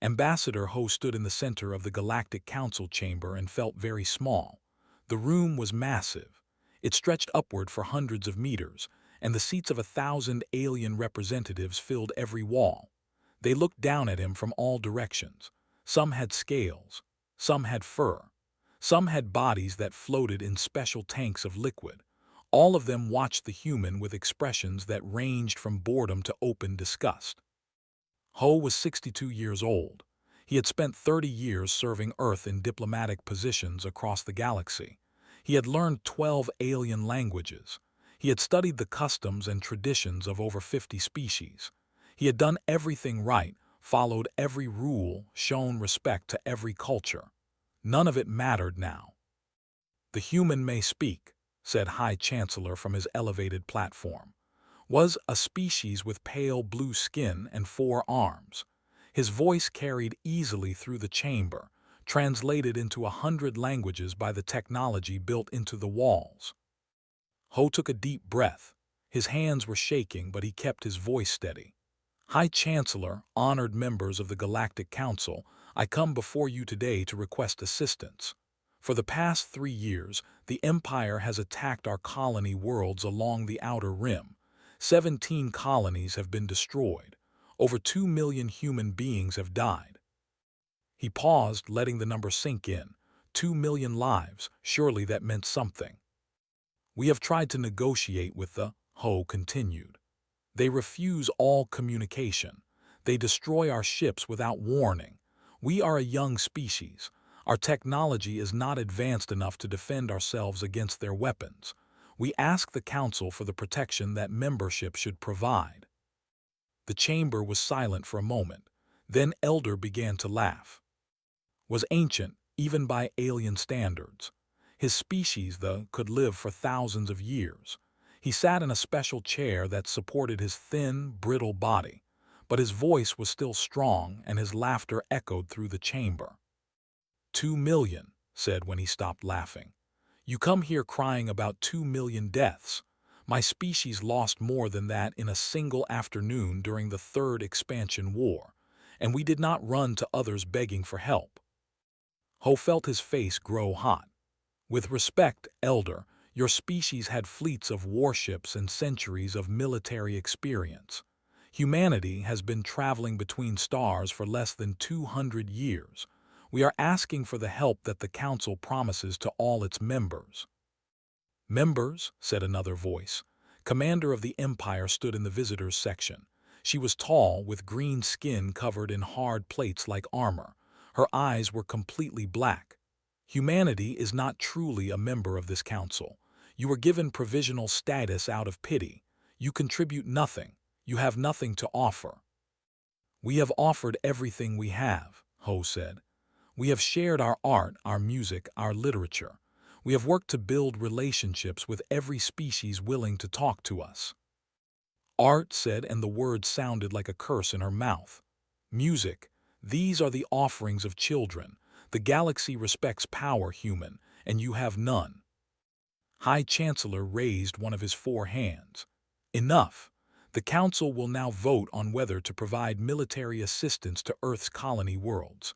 Ambassador Ho stood in the center of the Galactic Council chamber and felt very small. The room was massive. It stretched upward for hundreds of meters, and the seats of 1,000 alien representatives filled every wall. They looked down at him from all directions. Some had scales, some had fur, some had bodies that floated in special tanks of liquid. All of them watched the human with expressions that ranged from boredom to open disgust. Ho was 62 years old. He had spent 30 years serving Earth in diplomatic positions across the galaxy. He had learned 12 alien languages. He had studied the customs and traditions of over 50 species. He had done everything right, followed every rule, shown respect to every culture. None of it mattered now. "The human may speak," said High Chancellor from his elevated platform. Was a species with pale blue skin and 4 arms. His voice carried easily through the chamber, translated into 100 languages by the technology built into the walls. Ho took a deep breath. His hands were shaking, but he kept his voice steady. "High Chancellor, honored members of the Galactic Council, I come before you today to request assistance. For the past 3 years, the Empire has attacked our colony worlds along the Outer Rim. 17 colonies have been destroyed. Over 2 million human beings have died." He paused, letting the number sink in. 2 million lives, surely that meant something. "We have tried to negotiate with the," Ho continued. "They refuse all communication. They destroy our ships without warning. We are a young species. Our technology is not advanced enough to defend ourselves against their weapons. We ask the Council for the protection that membership should provide." The chamber was silent for a moment. Then Elder began to laugh. Was ancient, even by alien standards. His species, though, could live for thousands of years. He sat in a special chair that supported his thin, brittle body, but his voice was still strong and his laughter echoed through the chamber. 2 million, said when he stopped laughing. "You come here crying about 2 million deaths. My species lost more than that in a single afternoon during the Third Expansion War, and we did not run to others begging for help." Ho felt his face grow hot. "With respect, Elder, your species had fleets of warships and centuries of military experience. Humanity has been traveling between stars for less than 200 years. We are asking for the help that the Council promises to all its members." "Members?" said another voice. Commander of the Empire stood in the visitors section. She was tall, with green skin covered in hard plates like armor. Her eyes were completely black. "Humanity is not truly a member of this council. You were given provisional status out of pity. You contribute nothing. You have nothing to offer." "We have offered everything we have," Ho said. "We have shared our art, our music, our literature. We have worked to build relationships with every species willing to talk to us." "Art," said, and the word sounded like a curse in her mouth. "Music, these are the offerings of children. The galaxy respects power, human, and you have none." High Chancellor raised one of his 4 hands. "Enough. The Council will now vote on whether to provide military assistance to Earth's colony worlds."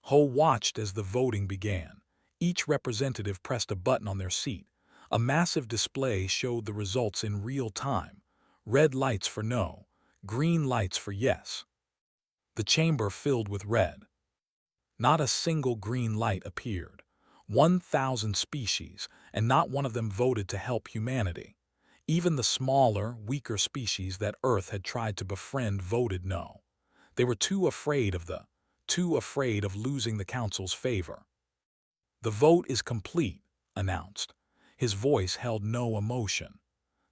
Ho watched as the voting began. Each representative pressed a button on their seat. A massive display showed the results in real time. Red lights for no, green lights for yes. The chamber filled with red. Not a single green light appeared. 1,000 species, and not one of them voted to help humanity. Even the smaller, weaker species that Earth had tried to befriend voted no. They were too afraid of losing the Council's favor. "The vote is complete," announced. His voice held no emotion.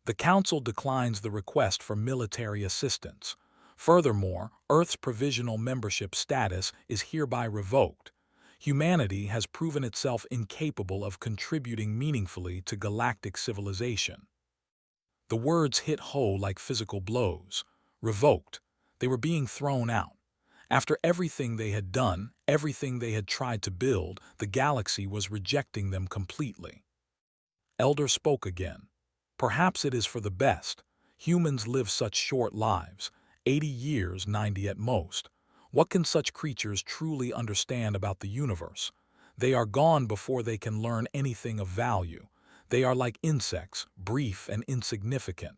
"The Council declines the request for military assistance. Furthermore, Earth's provisional membership status is hereby revoked. Humanity has proven itself incapable of contributing meaningfully to galactic civilization." The words hit Ho like physical blows. Revoked. They were being thrown out. After everything they had done, everything they had tried to build, the galaxy was rejecting them completely. Elder spoke again. "Perhaps it is for the best. Humans live such short lives, 80 years, 90 at most. What can such creatures truly understand about the universe? They are gone before they can learn anything of value. They are like insects, brief and insignificant.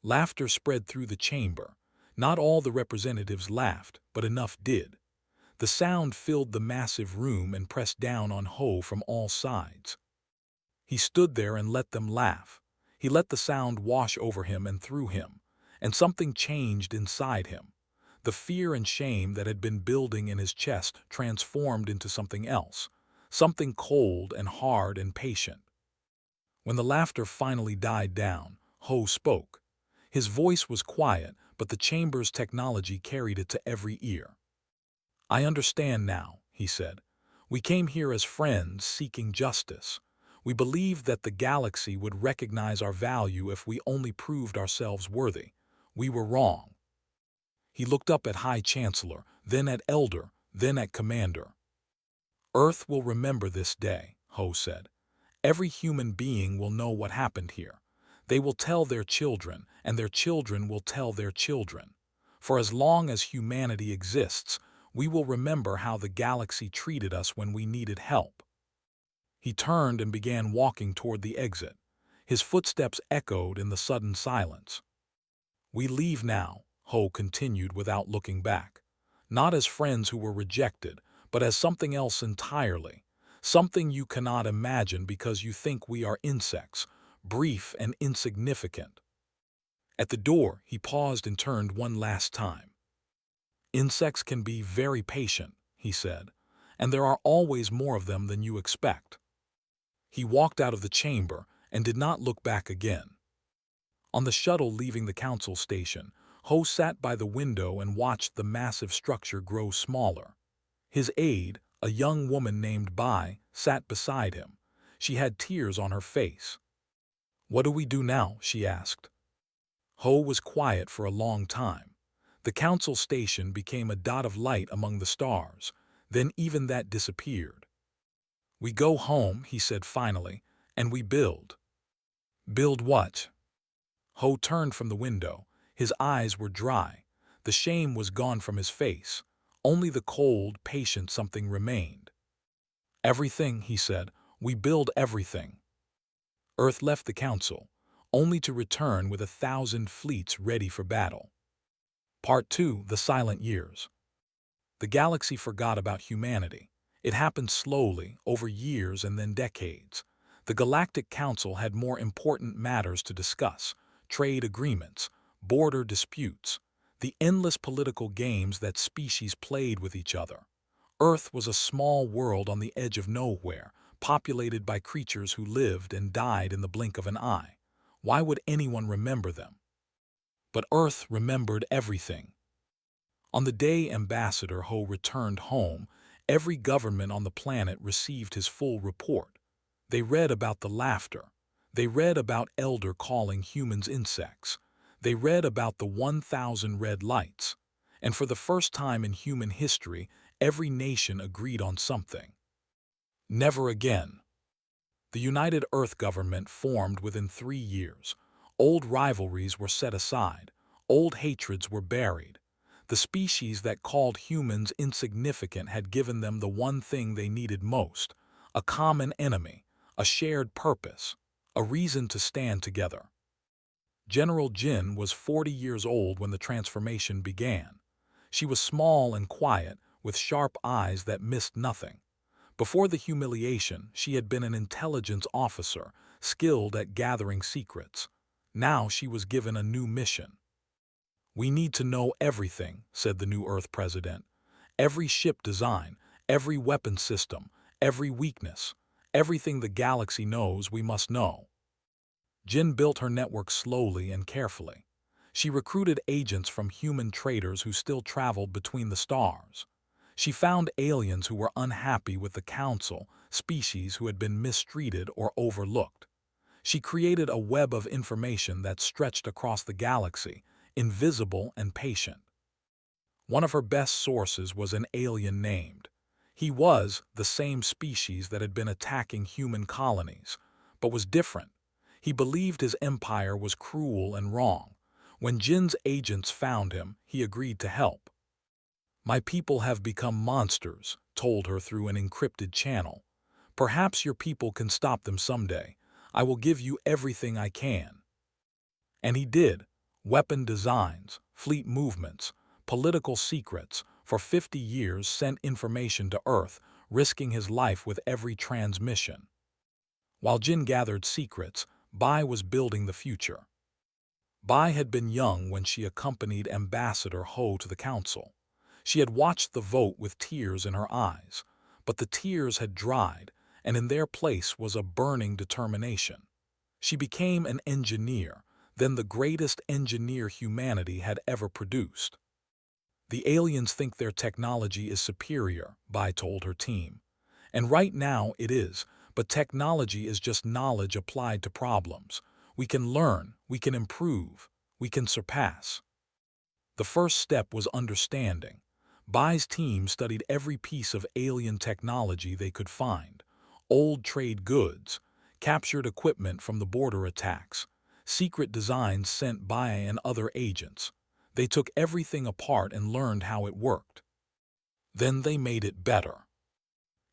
Laughter spread through the chamber. Not all the representatives laughed, but enough did. The sound filled the massive room and pressed down on Ho from all sides. He stood there and let them laugh. He let the sound wash over him and through him, and something changed inside him. The fear and shame that had been building in his chest transformed into something else, something cold and hard and patient. When the laughter finally died down, Ho spoke. His voice was quiet, but the chamber's technology carried it to every ear. "I understand now," he said. "We came here as friends seeking justice. We believed that the galaxy would recognize our value if we only proved ourselves worthy. We were wrong." He looked up at High Chancellor, then at Elder, then at Commander. "Earth will remember this day," Ho said. "Every human being will know what happened here. They will tell their children, and their children will tell their children. For as long as humanity exists, we will remember how the galaxy treated us when we needed help." He turned and began walking toward the exit. His footsteps echoed in the sudden silence. "We leave now," Ho continued without looking back. "Not as friends who were rejected, but as something else entirely. Something you cannot imagine because you think we are insects, brief and insignificant." At the door, he paused and turned one last time. "Insects can be very patient," he said, "and there are always more of them than you expect." He walked out of the chamber and did not look back again. On the shuttle leaving the council station, Ho sat by the window and watched the massive structure grow smaller. His aide, a young woman named Bai, sat beside him. She had tears on her face. "What do we do now?" she asked. Ho was quiet for a long time. The council station became a dot of light among the stars. Then even that disappeared. "We go home," he said finally, "and we build." "Build what?" Ho turned from the window. His eyes were dry. The shame was gone from his face. Only the cold, patient something remained. "Everything," he said. "We build everything." Earth left the council, only to return with 1,000 fleets ready for battle. Part 2: The Silent Years. The galaxy forgot about humanity. It happened slowly, over years and then decades. The Galactic Council had more important matters to discuss: trade agreements, border disputes, the endless political games that species played with each other. Earth was a small world on the edge of nowhere, populated by creatures who lived and died in the blink of an eye. Why would anyone remember them? But Earth remembered everything. On the day Ambassador Ho returned home, every government on the planet received his full report. They read about the laughter. They read about Elder calling humans insects. They read about the 1,000 red lights. And for the first time in human history, every nation agreed on something. Never again. The United Earth government formed within 3 years. Old rivalries were set aside. Old hatreds were buried. The species that called humans insignificant had given them the one thing they needed most: a common enemy, a shared purpose, a reason to stand together. General Jin was 40 years old when the transformation began. She was small and quiet, with sharp eyes that missed nothing. Before the humiliation, she had been an intelligence officer, skilled at gathering secrets. Now she was given a new mission. "We need to know everything," said the new Earth president. "Every ship design, every weapon system, every weakness, everything the galaxy knows we must know." Jin built her network slowly and carefully. She recruited agents from human traders who still traveled between the stars. She found aliens who were unhappy with the Council, species who had been mistreated or overlooked. She created a web of information that stretched across the galaxy, invisible and patient. One of her best sources was an alien named. He was the same species that had been attacking human colonies, but was different. He believed his empire was cruel and wrong. When Jin's agents found him, he agreed to help. My people have become monsters, told her through an encrypted channel. Perhaps your people can stop them someday. I will give you everything I can. And he did. Weapon designs, fleet movements, political secrets, for 50 years sent information to Earth, risking his life with every transmission. While Jin gathered secrets, Bai was building the future. Bai had been young when she accompanied Ambassador Ho to the council. She had watched the vote with tears in her eyes, but the tears had dried, and in their place was a burning determination. She became an engineer, then the greatest engineer humanity had ever produced. The aliens think their technology is superior, Bai told her team. And right now it is, but technology is just knowledge applied to problems. We can learn, we can improve, we can surpass. The first step was understanding. Bai's team studied every piece of alien technology they could find. Old trade goods, captured equipment from the border attacks, secret designs sent by and other agents. They took everything apart and learned how it worked. Then they made it better.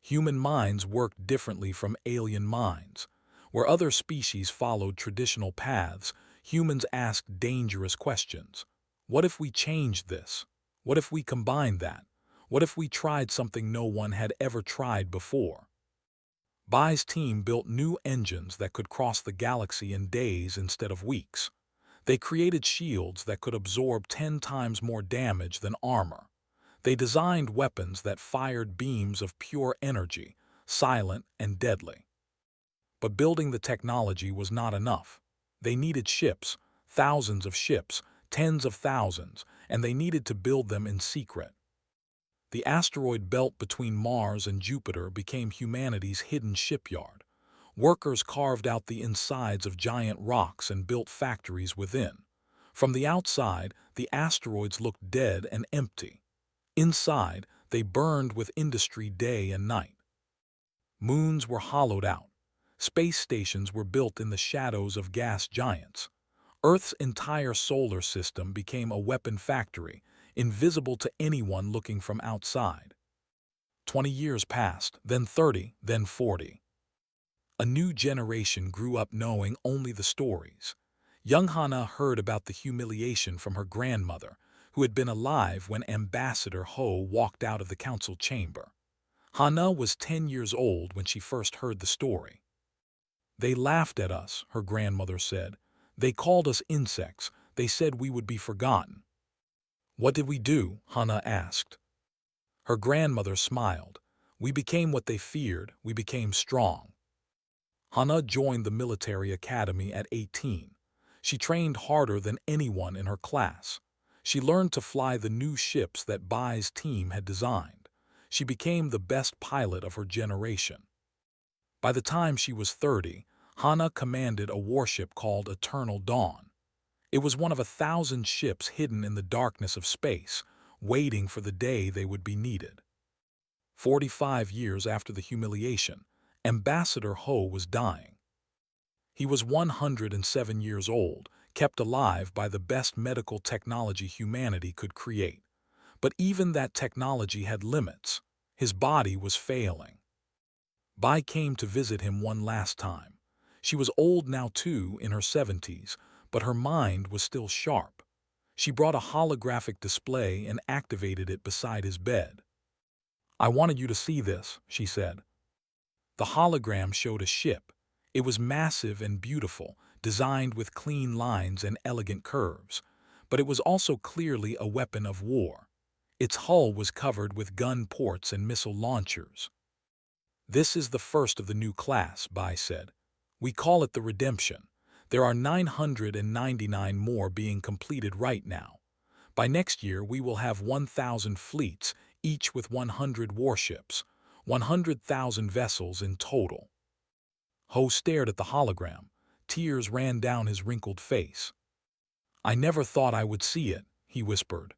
Human minds worked differently from alien minds. Where other species followed traditional paths, humans asked dangerous questions. What if we changed this? What if we combined that? What if we tried something no one had ever tried before? Bai's team built new engines that could cross the galaxy in days instead of weeks. They created shields that could absorb 10 times more damage than armor. They designed weapons that fired beams of pure energy, silent and deadly. But building the technology was not enough. They needed ships, thousands of ships, tens of thousands, and they needed to build them in secret. The asteroid belt between Mars and Jupiter became humanity's hidden shipyard. Workers carved out the insides of giant rocks and built factories within. From the outside, the asteroids looked dead and empty. Inside, they burned with industry day and night. Moons were hollowed out. Space stations were built in the shadows of gas giants. Earth's entire solar system became a weapon factory, invisible to anyone looking from outside. 20 years passed, then 30, then 40. A new generation grew up knowing only the stories. Young Hana heard about the humiliation from her grandmother, who had been alive when Ambassador Ho walked out of the council chamber. Hana was 10 years old when she first heard the story. They laughed at us, her grandmother said. They called us insects. They said we would be forgotten. What did we do? Hana asked. Her grandmother smiled. We became what they feared. We became strong. Hana joined the military academy at 18. She trained harder than anyone in her class. She learned to fly the new ships that Bai's team had designed. She became the best pilot of her generation. By the time she was 30, Hana commanded a warship called Eternal Dawn. It was one of 1,000 ships hidden in the darkness of space, waiting for the day they would be needed. 45 years after the humiliation, Ambassador Ho was dying. He was 107 years old, kept alive by the best medical technology humanity could create. But even that technology had limits. His body was failing. Bai came to visit him one last time. She was old now too, in her 70s, but her mind was still sharp. She brought a holographic display and activated it beside his bed. I wanted you to see this, she said. The hologram showed a ship. It was massive and beautiful, designed with clean lines and elegant curves, but it was also clearly a weapon of war. Its hull was covered with gun ports and missile launchers. This is the first of the new class, Bai said. We call it the Redemption. There are 999 more being completed right now. By next year, we will have 1,000 fleets, each with 100 warships, 100,000 vessels in total. Ho stared at the hologram. Tears ran down his wrinkled face. I never thought I would see it, he whispered.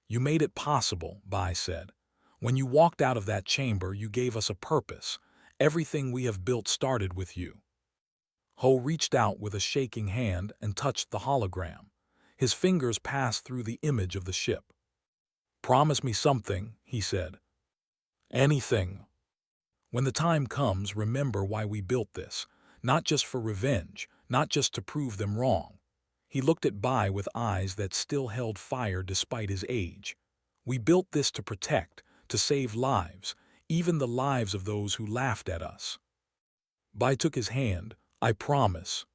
You made it possible, Bai said. When you walked out of that chamber, you gave us a purpose. Everything we have built started with you. Ho reached out with a shaking hand and touched the hologram. His fingers passed through the image of the ship. Promise me something, he said. Anything. When the time comes, remember why we built this. Not just for revenge, not just to prove them wrong. He looked at Bai with eyes that still held fire despite his age. We built this to protect, to save lives, even the lives of those who laughed at us. Bai took his hand. I promise.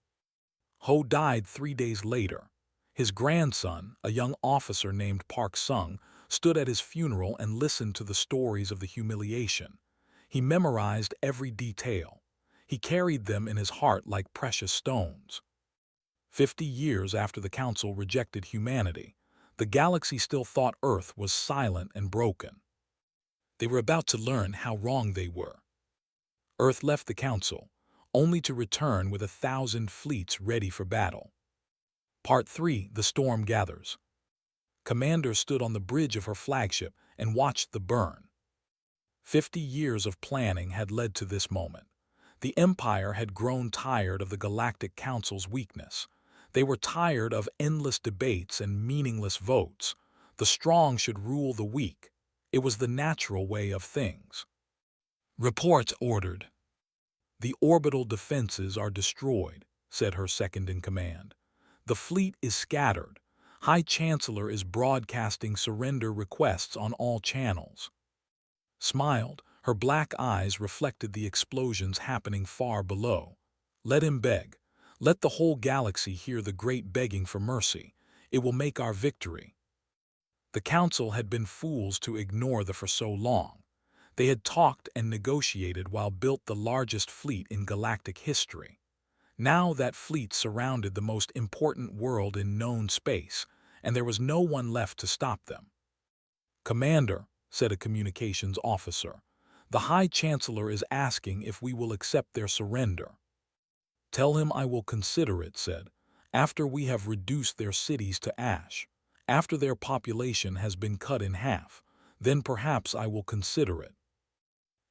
Ho died 3 days later. His grandson, a young officer named Park Sung, stood at his funeral and listened to the stories of the humiliation. He memorized every detail. He carried them in his heart like precious stones. 50 years after the Council rejected humanity, the galaxy still thought Earth was silent and broken. They were about to learn how wrong they were. Earth left the Council, only to return with 1,000 fleets ready for battle. Part 3: The Storm Gathers. Commander stood on the bridge of her flagship and watched the burn. 50 years of planning had led to this moment. The Empire had grown tired of the Galactic Council's weakness. They were tired of endless debates and meaningless votes. The strong should rule the weak. It was the natural way of things. Report ordered. The orbital defenses are destroyed, said her second-in-command. The fleet is scattered. High Chancellor is broadcasting surrender requests on all channels. Smiled, her black eyes reflected the explosions happening far below. Let him beg. Let the whole galaxy hear the great begging for mercy. It will make our victory. The Council had been fools to ignore the for so long. They had talked and negotiated while built the largest fleet in galactic history. Now that fleet surrounded the most important world in known space, and there was no one left to stop them. Commander, said a communications officer, the High Chancellor is asking if we will accept their surrender. Tell him I will consider it, said, after we have reduced their cities to ash, after their population has been cut in half, then perhaps I will consider it.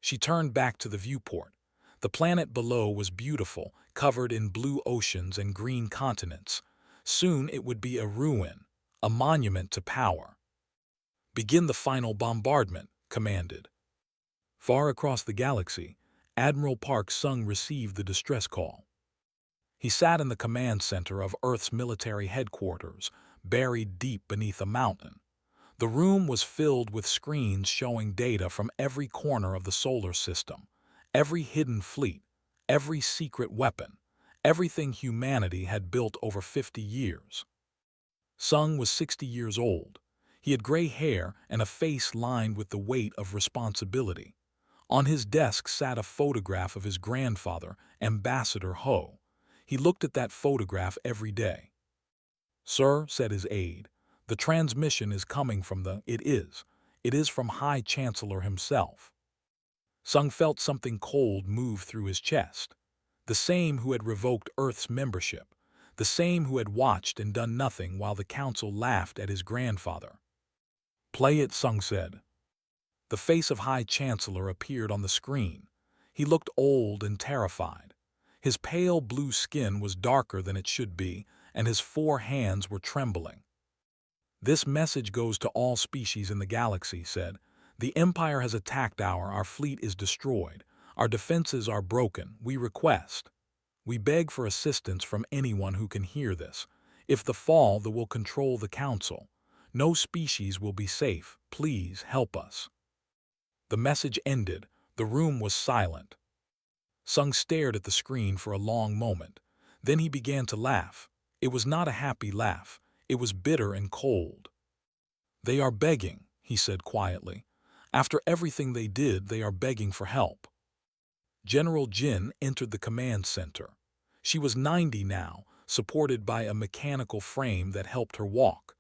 She turned back to the viewport. The planet below was beautiful, covered in blue oceans and green continents. Soon it would be a ruin, a monument to power. Begin the final bombardment, commanded. Far across the galaxy, Admiral Park Sung received the distress call. He sat in the command center of Earth's military headquarters, buried deep beneath a mountain. The room was filled with screens showing data from every corner of the solar system, every hidden fleet, every secret weapon, everything humanity had built over 50 years. Sung was 60 years old. He had gray hair and a face lined with the weight of responsibility. On his desk sat a photograph of his grandfather, Ambassador Ho. He looked at that photograph every day. Sir, said his aide, the transmission is coming from the— It is from High Chancellor himself. Sung felt something cold move through his chest. The same who had revoked Earth's membership, the same who had watched and done nothing while the Council laughed at his grandfather. Play it, Sung said. The face of High Chancellor appeared on the screen. He looked old and terrified. His pale blue skin was darker than it should be, and his 4 hands were trembling. This message goes to all species in the galaxy, said. The Empire has attacked our fleet is destroyed. Our defenses are broken. We request. We beg for assistance from anyone who can hear this. If the fall, the will control the Council. No species will be safe. Please help us. The message ended. The room was silent. Sung stared at the screen for a long moment. Then he began to laugh. It was not a happy laugh. It was bitter and cold. They are begging, he said quietly. After everything they did, they are begging for help. General Jin entered the command center. She was 90 now, supported by a mechanical frame that helped her walk.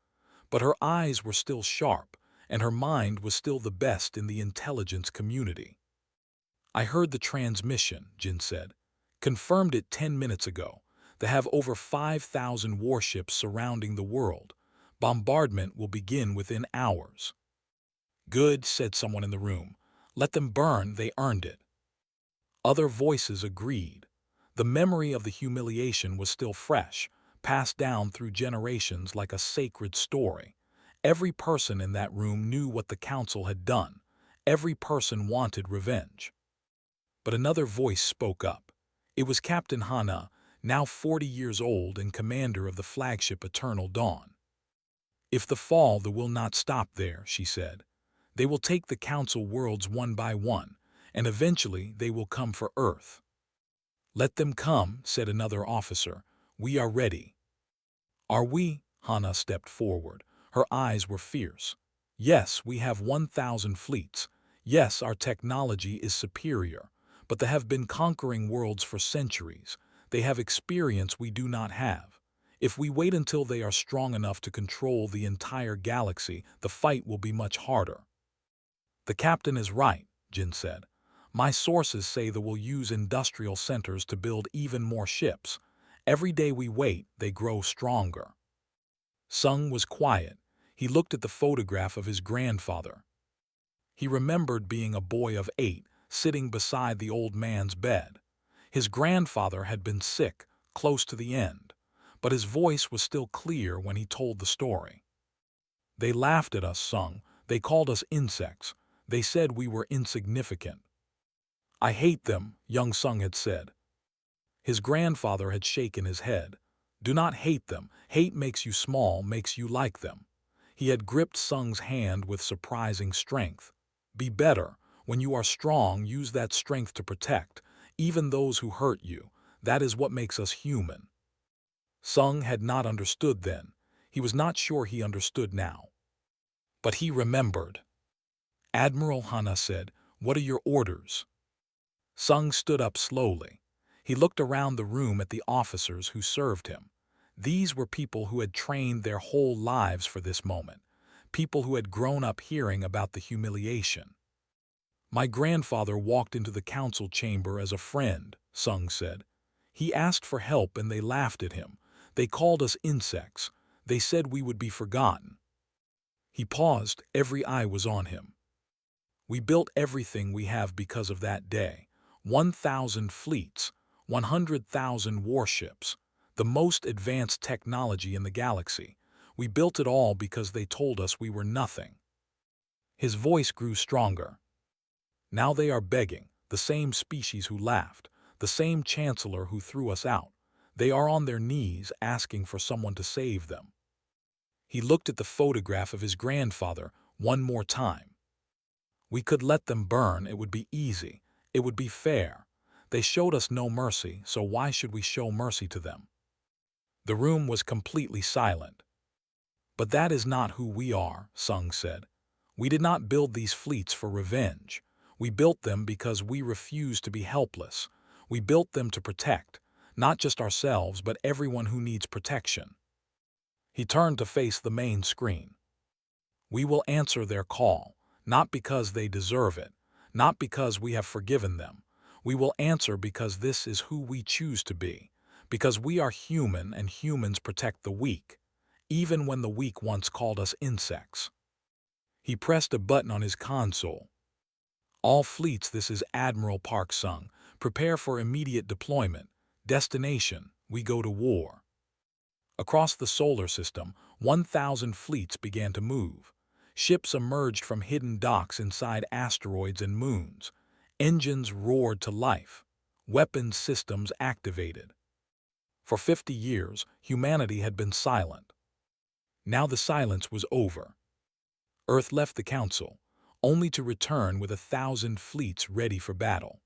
But her eyes were still sharp, and her mind was still the best in the intelligence community. I heard the transmission, Jin said. Confirmed it 10 minutes ago. They have over 5,000 warships surrounding the world. Bombardment will begin within hours. Good, said someone in the room. Let them burn, they earned it. Other voices agreed. The memory of the humiliation was still fresh, passed down through generations like a sacred story. Every person in that room knew what the council had done. Every person wanted revenge. But another voice spoke up. It was Captain Hana, now 40 years old and commander of the flagship Eternal Dawn. If the fall will not stop there, she said. They will take the council worlds one by one, and eventually they will come for Earth. Let them come, said another officer. We are ready. Are we? Hana stepped forward. Her eyes were fierce. Yes, we have 1,000 fleets. Yes, our technology is superior. But they have been conquering worlds for centuries. They have experience we do not have. If we wait until they are strong enough to control the entire galaxy, the fight will be much harder. The captain is right, Jin said. My sources say they will use industrial centers to build even more ships. Every day we wait, they grow stronger. Sung was quiet. He looked at the photograph of his grandfather. He remembered being a boy of 8, sitting beside the old man's bed. His grandfather had been sick, close to the end, but his voice was still clear when he told the story. They laughed at us, Sung. They called us insects. They said we were insignificant. I hate them, young Sung had said. His grandfather had shaken his head. Do not hate them. Hate makes you small, makes you like them. He had gripped Sung's hand with surprising strength. Be better. When you are strong, use that strength to protect, even those who hurt you. That is what makes us human. Sung had not understood then. He was not sure he understood now. But he remembered. Admiral Hana said, "What are your orders?" Sung stood up slowly. He looked around the room at the officers who served him. These were people who had trained their whole lives for this moment, people who had grown up hearing about the humiliation. My grandfather walked into the council chamber as a friend, Sung said. He asked for help and they laughed at him. They called us insects. They said we would be forgotten. He paused, every eye was on him. We built everything we have because of that day. 1,000 fleets, 100,000 warships, the most advanced technology in the galaxy. We built it all because they told us we were nothing. His voice grew stronger. Now they are begging, the same species who laughed, the same chancellor who threw us out. They are on their knees asking for someone to save them. He looked at the photograph of his grandfather one more time. We could let them burn, it would be easy, it would be fair. They showed us no mercy, so why should we show mercy to them? The room was completely silent. But that is not who we are, Sung said. We did not build these fleets for revenge. We built them because we refused to be helpless. We built them to protect, not just ourselves, but everyone who needs protection. He turned to face the main screen. We will answer their call, not because they deserve it, not because we have forgiven them. We will answer because this is who we choose to be, because we are human and humans protect the weak, even when the weak once called us insects. He pressed a button on his console. All fleets, this is Admiral Park Sung. Prepare for immediate deployment. Destination, we go to war. Across the solar system, 1,000 fleets began to move. Ships emerged from hidden docks inside asteroids and moons. Engines roared to life. Weapons systems activated. For 50 years, humanity had been silent. Now the silence was over. Earth left the Council, only to return with 1,000 fleets ready for battle.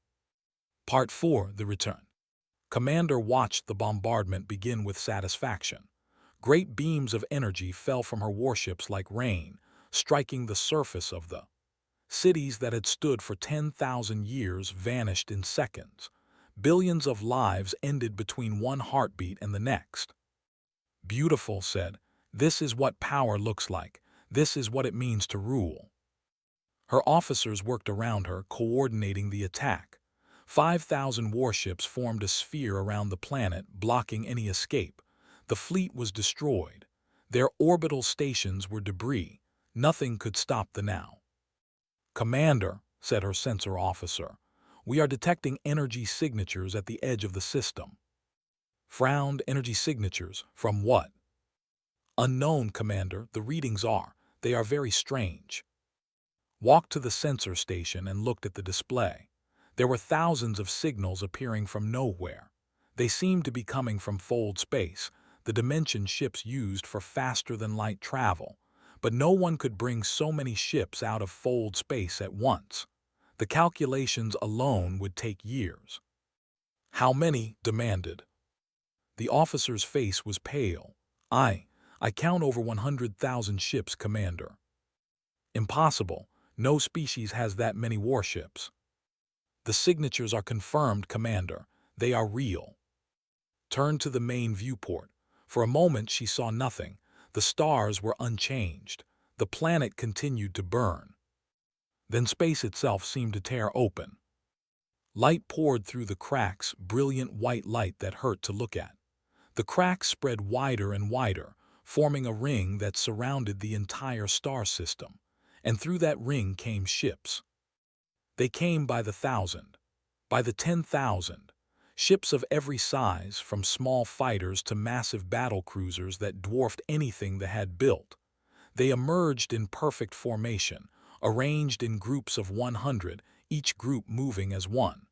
Part 4, The Return. Commander watched the bombardment begin with satisfaction. Great beams of energy fell from her warships like rain, striking the surface of the cities that had stood for 10,000 years vanished in seconds. Billions of lives ended between one heartbeat and the next. Beautiful, said. This is what power looks like. This is what it means to rule. Her officers worked around her, coordinating the attack. 5,000 warships formed a sphere around the planet, blocking any escape. The fleet was destroyed. Their orbital stations were debris. Nothing could stop the now. Commander, said her sensor officer, we are detecting energy signatures at the edge of the system. Frowned. Energy signatures? From what? Unknown, Commander. The readings are. They are very strange. Walked to the sensor station and looked at the display. There were thousands of signals appearing from nowhere. They seemed to be coming from Fold Space, the dimension ships used for faster-than-light travel. But no one could bring so many ships out of Fold Space at once. The calculations alone would take years. How many? Demanded. The officer's face was pale. I count over 100,000 ships, Commander. Impossible. No species has that many warships. The signatures are confirmed, Commander. They are real. Turned to the main viewport. For a moment she saw nothing. The stars were unchanged. The planet continued to burn. Then space itself seemed to tear open. Light poured through the cracks, brilliant white light that hurt to look at. The cracks spread wider and wider, forming a ring that surrounded the entire star system. And through that ring came ships. They came by the 1,000, by the 10,000. Ships of every size, from small fighters to massive battle cruisers that dwarfed anything they had built. They emerged in perfect formation, arranged in groups of 100, each group moving as one.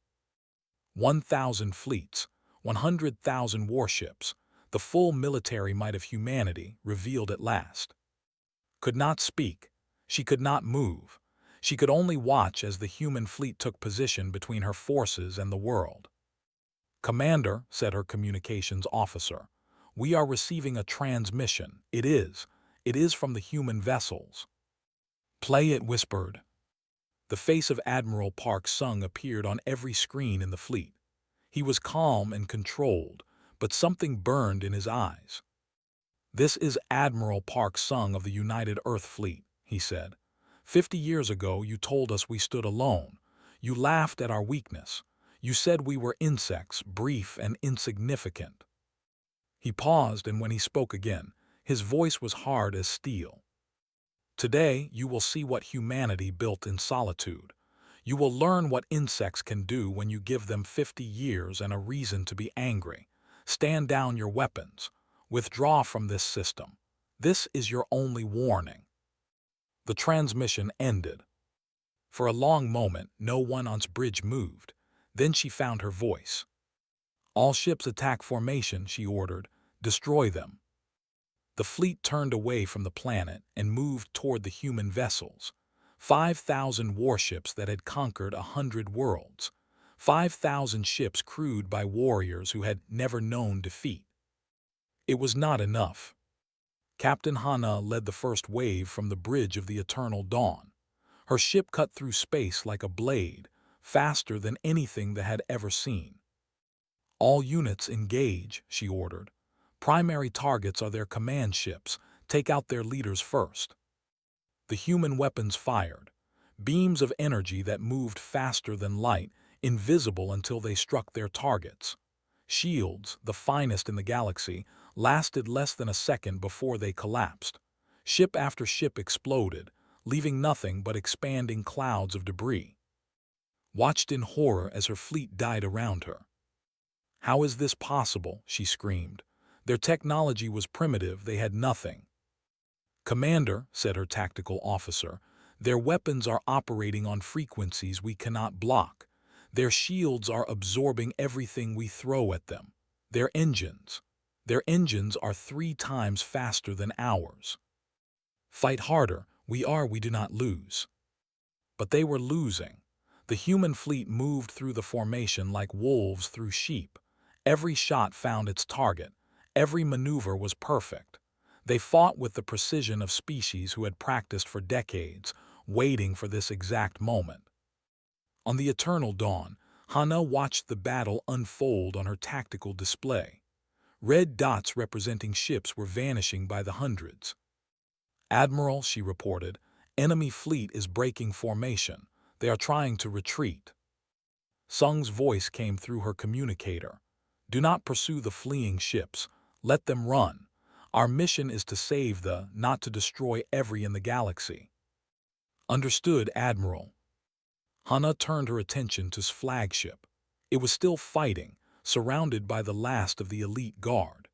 1,000 fleets, 100,000 warships, the full military might of humanity, revealed at last. Could not speak. She could not move. She could only watch as the human fleet took position between her forces and the world. Commander, said her communications officer, we are receiving a transmission. It is from the human vessels. Play it, whispered. The face of Admiral Park Sung appeared on every screen in the fleet. He was calm and controlled, but something burned in his eyes. This is Admiral Park Sung of the United Earth Fleet, he said. 50 years ago you told us we stood alone. You laughed at our weakness. You said we were insects, brief and insignificant. He paused, and when he spoke again, his voice was hard as steel. Today you will see what humanity built in solitude. You will learn what insects can do when you give them 50 years and a reason to be angry. Stand down your weapons. Withdraw from this system. This is your only warning. The transmission ended. For a long moment, no one on the bridge moved. Then she found her voice. All ships attack formation, she ordered. Destroy them. The fleet turned away from the planet and moved toward the human vessels. 5,000 warships that had conquered 100 worlds. 5,000 ships crewed by warriors who had never known defeat. It was not enough. Captain Hana led the first wave from the bridge of the Eternal Dawn. Her ship cut through space like a blade, faster than anything they had ever seen. All units engage, she ordered. Primary targets are their command ships. Take out their leaders first. The human weapons fired. Beams of energy that moved faster than light, invisible until they struck their targets. Shields, the finest in the galaxy, lasted less than a second before they collapsed. Ship after ship exploded, leaving nothing but expanding clouds of debris. Watched in horror as her fleet died around her. How is this possible? She screamed. Their technology was primitive, they had nothing. Commander, said her tactical officer, their weapons are operating on frequencies we cannot block. Their shields are absorbing everything we throw at them. Their engines are 3 times faster than ours. Fight harder, we do not lose. But they were losing. The human fleet moved through the formation like wolves through sheep. Every shot found its target. Every maneuver was perfect. They fought with the precision of species who had practiced for decades, waiting for this exact moment. On the Eternal Dawn, Hana watched the battle unfold on her tactical display. Red dots representing ships were vanishing by the hundreds. Admiral, she reported, enemy fleet is breaking formation. They are trying to retreat. Sung's voice came through her communicator. Do not pursue the fleeing ships. Let them run. Our mission is to save not to destroy every in the galaxy. Understood, Admiral. Hana turned her attention to his flagship. It was still fighting, surrounded by the last of the elite guard.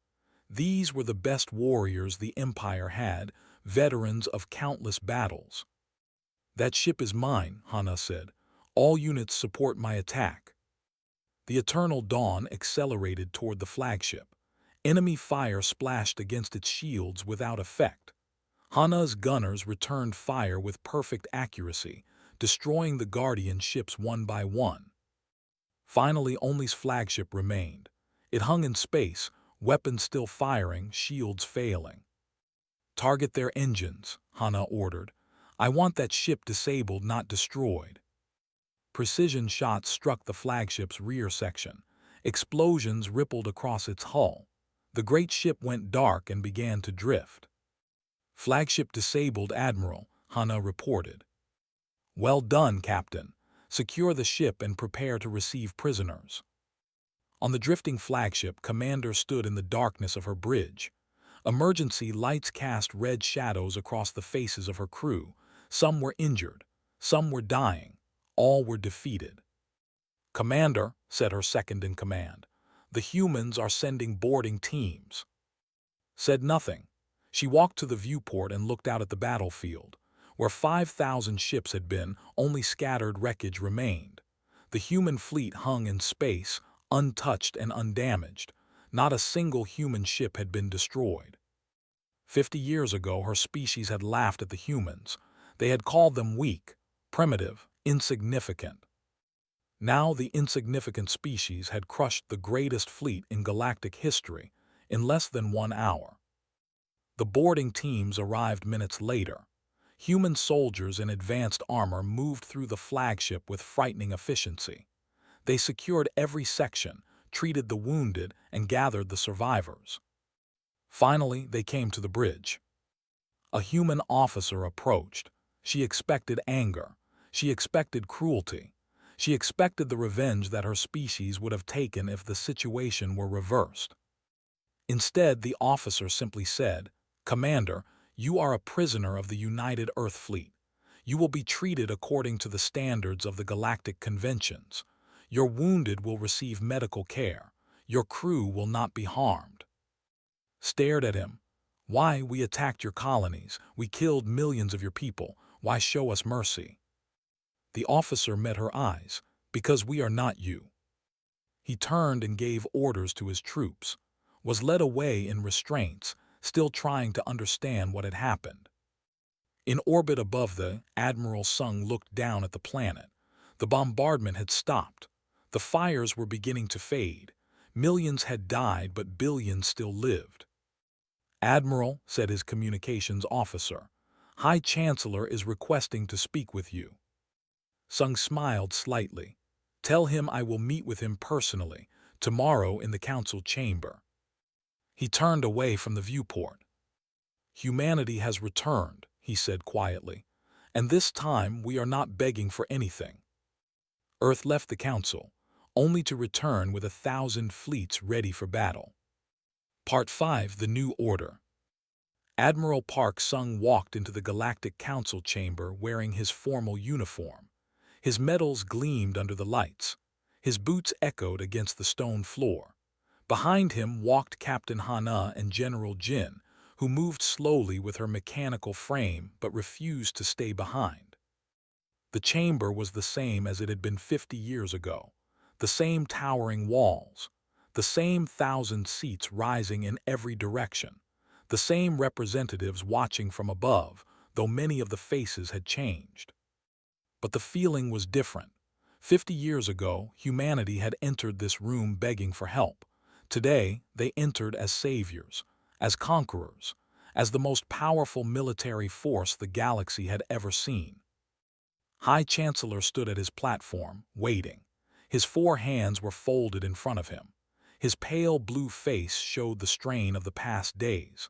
These were the best warriors the Empire had, veterans of countless battles. "That ship is mine," Hana said. "All units support my attack." The Eternal Dawn accelerated toward the flagship. Enemy fire splashed against its shields without effect. Hana's gunners returned fire with perfect accuracy, destroying the Guardian ships one by one. Finally, only's flagship remained. It hung in space, weapons still firing, shields failing. "Target their engines," Hana ordered. "I want that ship disabled, not destroyed." Precision shots struck the flagship's rear section. Explosions rippled across its hull. The great ship went dark and began to drift. "Flagship disabled, Admiral," Hana reported. "Well done, Captain. Secure the ship and prepare to receive prisoners." On the drifting flagship, Commander stood in the darkness of her bridge. Emergency lights cast red shadows across the faces of her crew. Some were injured, some were dying, all were defeated. "Commander," said her second-in-command, "the humans are sending boarding teams." Said nothing. She walked to the viewport and looked out at the battlefield. Where 5,000 ships had been, only scattered wreckage remained. The human fleet hung in space, untouched and undamaged. Not a single human ship had been destroyed. 50 years ago, her species had laughed at the humans. They had called them weak, primitive, insignificant. Now the insignificant species had crushed the greatest fleet in galactic history in less than 1 hour. The boarding teams arrived minutes later. Human soldiers in advanced armor moved through the flagship with frightening efficiency. They secured every section, treated the wounded, and gathered the survivors. Finally, they came to the bridge. A human officer approached. She expected anger. She expected cruelty. She expected the revenge that her species would have taken if the situation were reversed. Instead, the officer simply said, "Commander, you are a prisoner of the United Earth Fleet. You will be treated according to the standards of the Galactic Conventions. Your wounded will receive medical care. Your crew will not be harmed." Stared at him. "Why, we attacked your colonies. We killed millions of your people. Why show us mercy?" The officer met her eyes. "Because we are not you." He turned and gave orders to his troops. Was led away in restraints, still trying to understand what had happened. In orbit above, the Admiral Sung looked down at the planet. The bombardment had stopped. The fires were beginning to fade. Millions had died, but billions still lived. "Admiral," said his communications officer, "High Chancellor is requesting to speak with you." Sung smiled slightly. "Tell him I will meet with him personally, tomorrow in the council chamber." He turned away from the viewport. "Humanity has returned," he said quietly, "and this time we are not begging for anything." Earth left the council, only to return with 1,000 fleets ready for battle. Part 5: The New Order. Admiral Park Sung walked into the Galactic Council chamber wearing his formal uniform. His medals gleamed under the lights. His boots echoed against the stone floor. Behind him walked Captain Hana and General Jin, who moved slowly with her mechanical frame but refused to stay behind. The chamber was the same as it had been 50 years ago. The same towering walls. The same 1,000 seats rising in every direction. The same representatives watching from above, though many of the faces had changed. But the feeling was different. 50 years ago, humanity had entered this room begging for help. Today, they entered as saviors, as conquerors, as the most powerful military force the galaxy had ever seen. High Chancellor stood at his platform, waiting. His 4 hands were folded in front of him. His pale blue face showed the strain of the past days.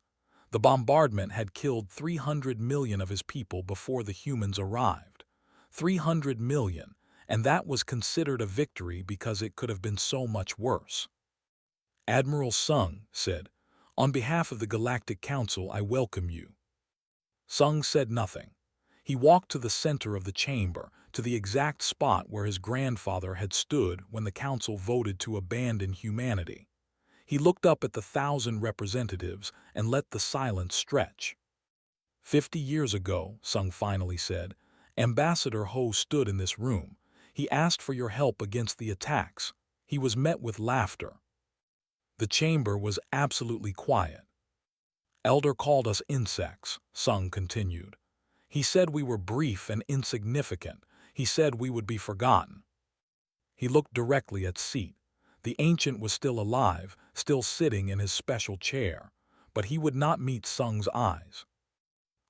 The bombardment had killed 300 million of his people before the humans arrived. 300 million, and that was considered a victory because it could have been so much worse. Admiral Sung said, "On behalf of the Galactic Council, I welcome you." Sung said nothing. He walked to the center of the chamber, to the exact spot where his grandfather had stood when the council voted to abandon humanity. He looked up at the 1,000 representatives and let the silence stretch. 50 years ago, Sung finally said, Ambassador Ho stood in this room. He asked for your help against the attacks. He was met with laughter. The chamber was absolutely quiet. Elder called us insects, Sung continued. He said we were brief and insignificant. He said we would be forgotten. He looked directly at Seat. The ancient was still alive, still sitting in his special chair, but he would not meet Sung's eyes.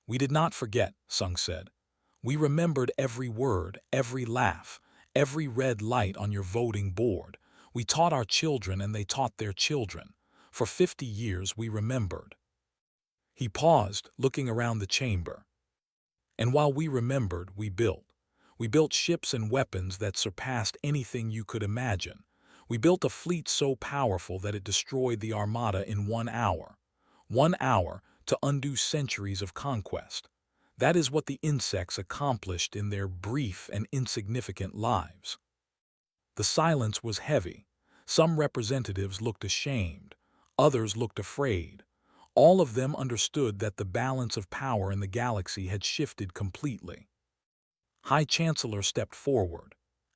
We did not forget, Sung said. We remembered every word, every laugh, every red light on your voting board. We taught our children and they taught their children. For 50 years we remembered. He paused, looking around the chamber. And while we remembered, we built. We built ships and weapons that surpassed anything you could imagine. We built a fleet so powerful that it destroyed the Armada in 1 hour. 1 hour to undo centuries of conquest. That is what the insects accomplished in their brief and insignificant lives. The silence was heavy. Some representatives looked ashamed. Others looked afraid. All of them understood that the balance of power in the galaxy had shifted completely. High Chancellor stepped forward.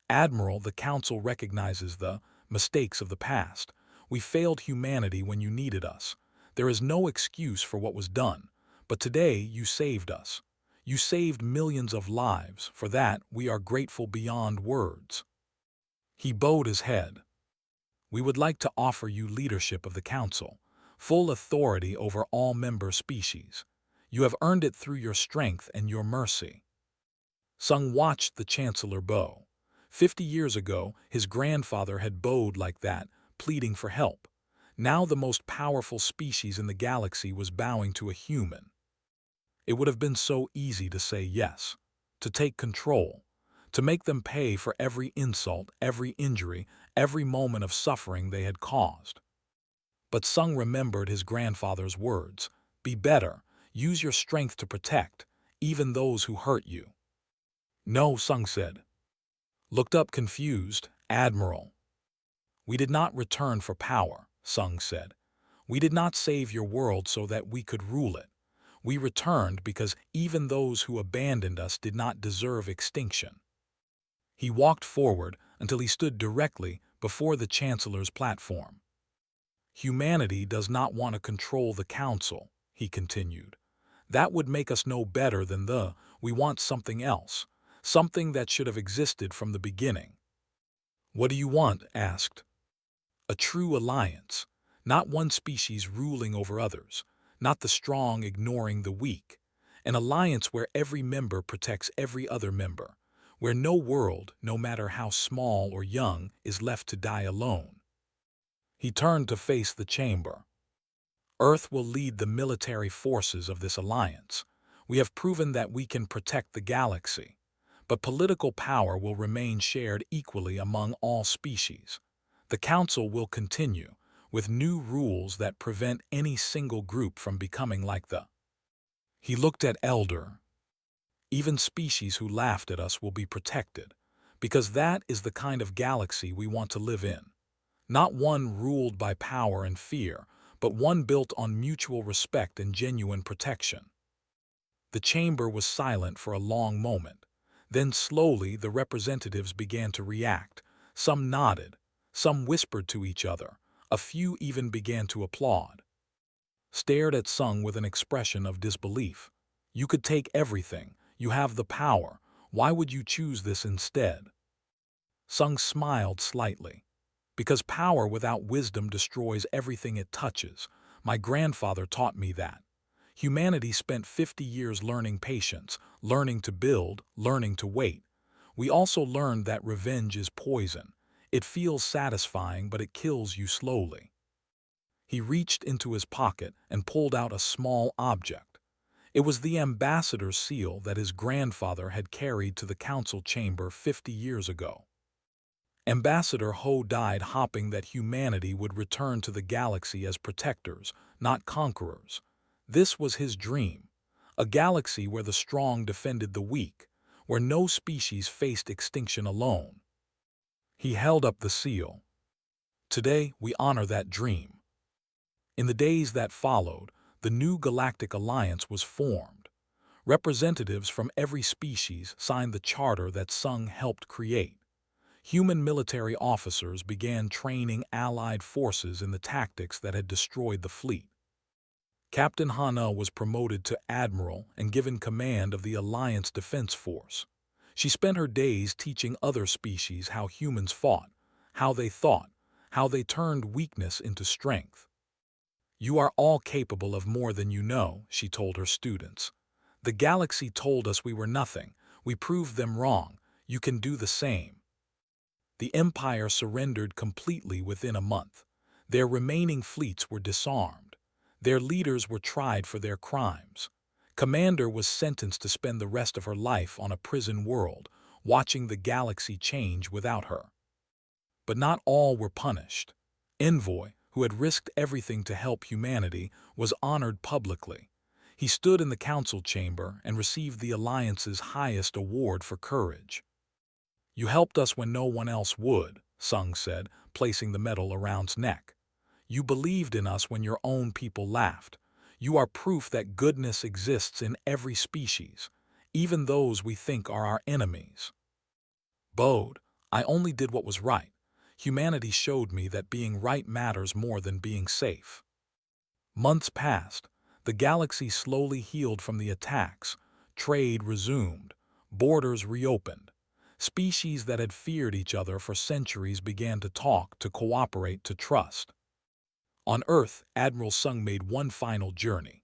Admiral, the Council recognizes the mistakes of the past. We failed humanity when you needed us. There is no excuse for what was done, but today you saved us. You saved millions of lives. For that, we are grateful beyond words. He bowed his head. We would like to offer you leadership of the Council, full authority over all member species. You have earned it through your strength and your mercy. Sung watched the Chancellor bow. 50 years ago, his grandfather had bowed like that, pleading for help. Now the most powerful species in the galaxy was bowing to a human. It would have been so easy to say yes, to take control, to make them pay for every insult, every injury, every moment of suffering they had caused. But Sung remembered his grandfather's words, "Be better, use your strength to protect, even those who hurt you." "No," Sung said. Looked up confused, "Admiral." "We did not return for power," Sung said. "We did not save your world so that we could rule it. We returned because even those who abandoned us did not deserve extinction." He walked forward until he stood directly before the Chancellor's platform. "Humanity does not want to control the Council," he continued. "That would make us no better than we want something else, something that should have existed from the beginning." "What do you want?" asked. "A true alliance, not one species ruling over others, not the strong ignoring the weak. An alliance where every member protects every other member, where no world, no matter how small or young, is left to die alone." He turned to face the chamber. "Earth will lead the military forces of this alliance. We have proven that we can protect the galaxy. But political power will remain shared equally among all species. The Council will continue, with new rules that prevent any single group from becoming like the—" He looked at Elder. "Even species who laughed at us will be protected, because that is the kind of galaxy we want to live in. Not one ruled by power and fear, but one built on mutual respect and genuine protection." The chamber was silent for a long moment. Then slowly the representatives began to react. Some nodded, some whispered to each other, a few even began to applaud. Stared at Sung with an expression of disbelief. "You could take everything. You have the power. Why would you choose this instead?" Sung smiled slightly. "Because power without wisdom destroys everything it touches. My grandfather taught me that. Humanity spent 50 years learning patience, learning to build, learning to wait. We also learned that revenge is poison. It feels satisfying, but it kills you slowly." He reached into his pocket and pulled out a small object. It was the ambassador's seal that his grandfather had carried to the council chamber 50 years ago. Ambassador Ho died hoping that humanity would return to the galaxy as protectors, not conquerors. This was his dream, a galaxy where the strong defended the weak, where no species faced extinction alone. He held up the seal. "Today, we honor that dream." In the days that followed, the new Galactic Alliance was formed. Representatives from every species signed the charter that Sung helped create. Human military officers began training Allied forces in the tactics that had destroyed the fleet. Captain Hana was promoted to admiral and given command of the Alliance Defense Force. She spent her days teaching other species how humans fought, how they thought, how they turned weakness into strength. "You are all capable of more than you know," she told her students. "The galaxy told us we were nothing. We proved them wrong. You can do the same." The Empire surrendered completely within a month. Their remaining fleets were disarmed. Their leaders were tried for their crimes. Commander was sentenced to spend the rest of her life on a prison world, watching the galaxy change without her. But not all were punished. Envoy, who had risked everything to help humanity, was honored publicly. He stood in the council chamber and received the Alliance's highest award for courage. "You helped us when no one else would," Sung said, placing the medal around his neck. "You believed in us when your own people laughed. You are proof that goodness exists in every species, even those we think are our enemies." Bode, "I only did what was right. Humanity showed me that being right matters more than being safe." Months passed. The galaxy slowly healed from the attacks. Trade resumed. Borders reopened. Species that had feared each other for centuries began to talk, to cooperate, to trust. On Earth, Admiral Sung made one final journey.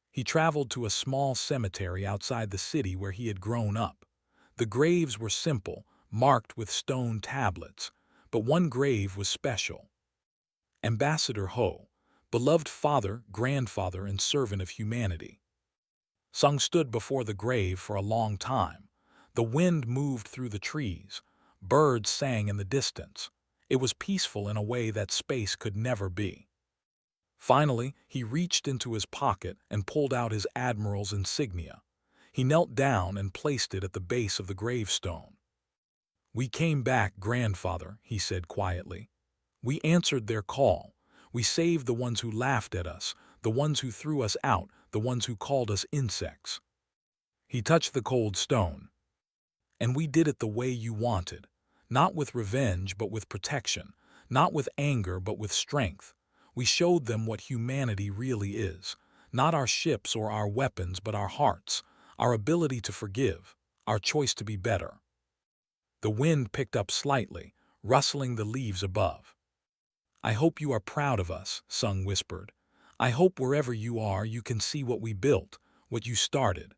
He traveled to a small cemetery outside the city where he had grown up. The graves were simple, marked with stone tablets, but one grave was special. Ambassador Ho, beloved father, grandfather, and servant of humanity. Sung stood before the grave for a long time. The wind moved through the trees. Birds sang in the distance. It was peaceful in a way that space could never be. Finally, he reached into his pocket and pulled out his admiral's insignia. He knelt down and placed it at the base of the gravestone. "We came back, grandfather," he said quietly. "We answered their call. We saved the ones who laughed at us, the ones who threw us out, the ones who called us insects." He touched the cold stone. "And we did it the way you wanted. Not with revenge, but with protection. Not with anger, but with strength. We showed them what humanity really is. Not our ships or our weapons, but our hearts, our ability to forgive, our choice to be better." The wind picked up slightly, rustling the leaves above. "I hope you are proud of us," Sung whispered. "I hope wherever you are you can see what we built, what you started."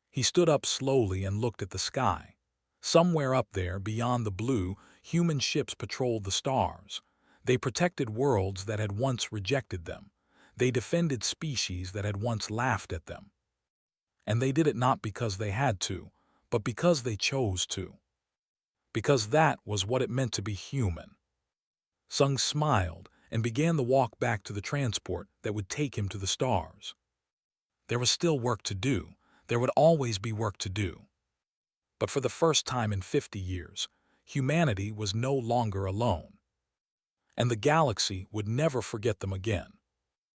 He stood up slowly and looked at the sky. Somewhere up there, beyond the blue, human ships patrolled the stars. They protected worlds that had once rejected them. They defended species that had once laughed at them. And they did it not because they had to, but because they chose to. Because that was what it meant to be human. Sung smiled and began the walk back to the transport that would take him to the stars. There was still work to do. There would always be work to do. But for the first time in 50 years, humanity was no longer alone. And the galaxy would never forget them again.